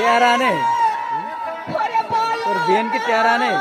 तेरा ने और बेन की तेरा ने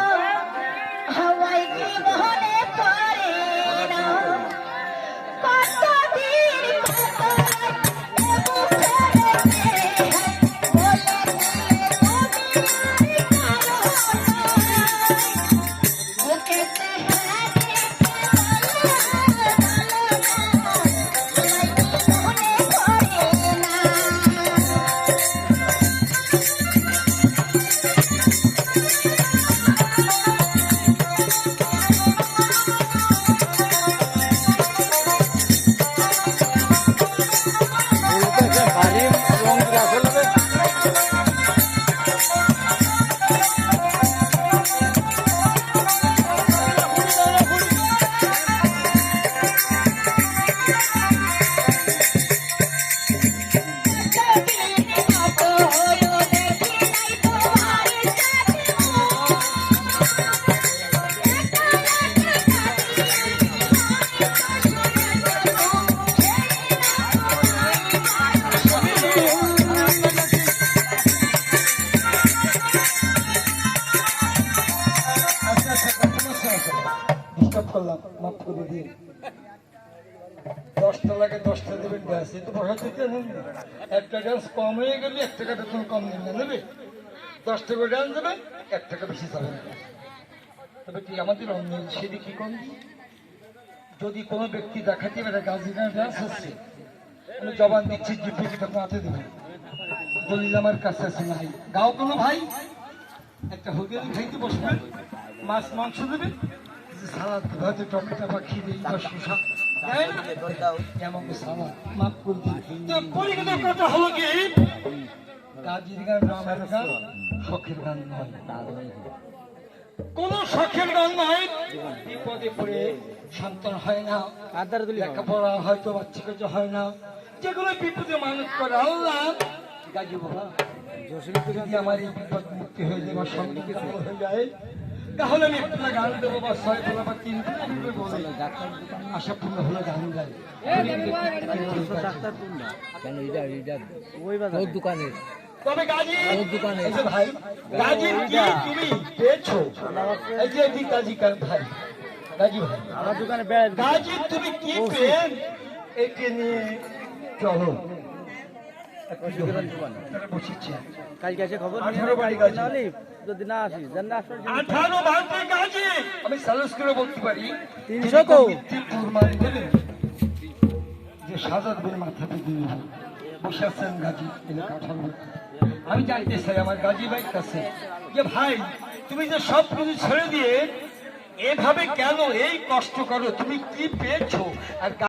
মাফ করে দিন 10টা লাগে 10টা দেবেন ব্যাস এই তো বসাতে একটা ডান্স কম হয়ে গেলে 1 টাকা বেতন কম নেবে 10 টাকা ডান্স দেবে 1 টাকা বেশি যাবে তবে কি আমাদের অন্য সেদিকে কম যদি কোনো ব্যক্তি দেখাতে পারে গাজীগাঁ ডান্স হচ্ছে আমি জবান দিচ্ছি জিপিটা পাতে দেবে দলিল আমার কাছে আছে নাই গাও কোনো ভাই একটা হোটেল খাইতে বসবেন মাছ মাংস দেবে সালাদ হয়তো টমেটো বা খিদে বা শসা এমন সালাদ মাফ করে দিন পরিগত কথা হলো কি গাজীর গান রামের গান শখের গান নয় কোন শখের গান নয় বিপদে পড়ে সন্তান হয় না লেখাপড়া হয়তো বাচ্চা কাছে হয় না যেগুলো বিপদে মানুষ করে আল্লাহ গাজী বাবা যদি আমার এই বিপদ মুক্তি হয়ে যায় বা সঙ্গে হয়ে যায় তাহলে আমি একটা গান দেবো বা 6 বলা বা 3 আশা পূর্ণ হলে গান গাই দোকানের তবে গাজী ভাই গাজী কি তুমি পেয়েছো এই যে এটি গাজী কার ভাই গাজী ভাই আমার দোকানে গাজী তুমি কি পেন একে নিয়ে চলো কালকে এসে খবর 18 বাড়ি গাজী যদি না আসিস 18 বাড়ি গাজী আমি সালস করে বলতে পারি 300 কো প্রমাণ দেবে যে সাজাদ বিন মাথাতে দিয়ে বসে আছেন গাজী এলাকা 18 আমি জানতে চাই আমার গাজী ভাই কাছে যে ভাই তুমি যে সব কিছু ছেড়ে দিয়ে এভাবে কেন এই কষ্ট করো তুমি কি পেয়েছো আর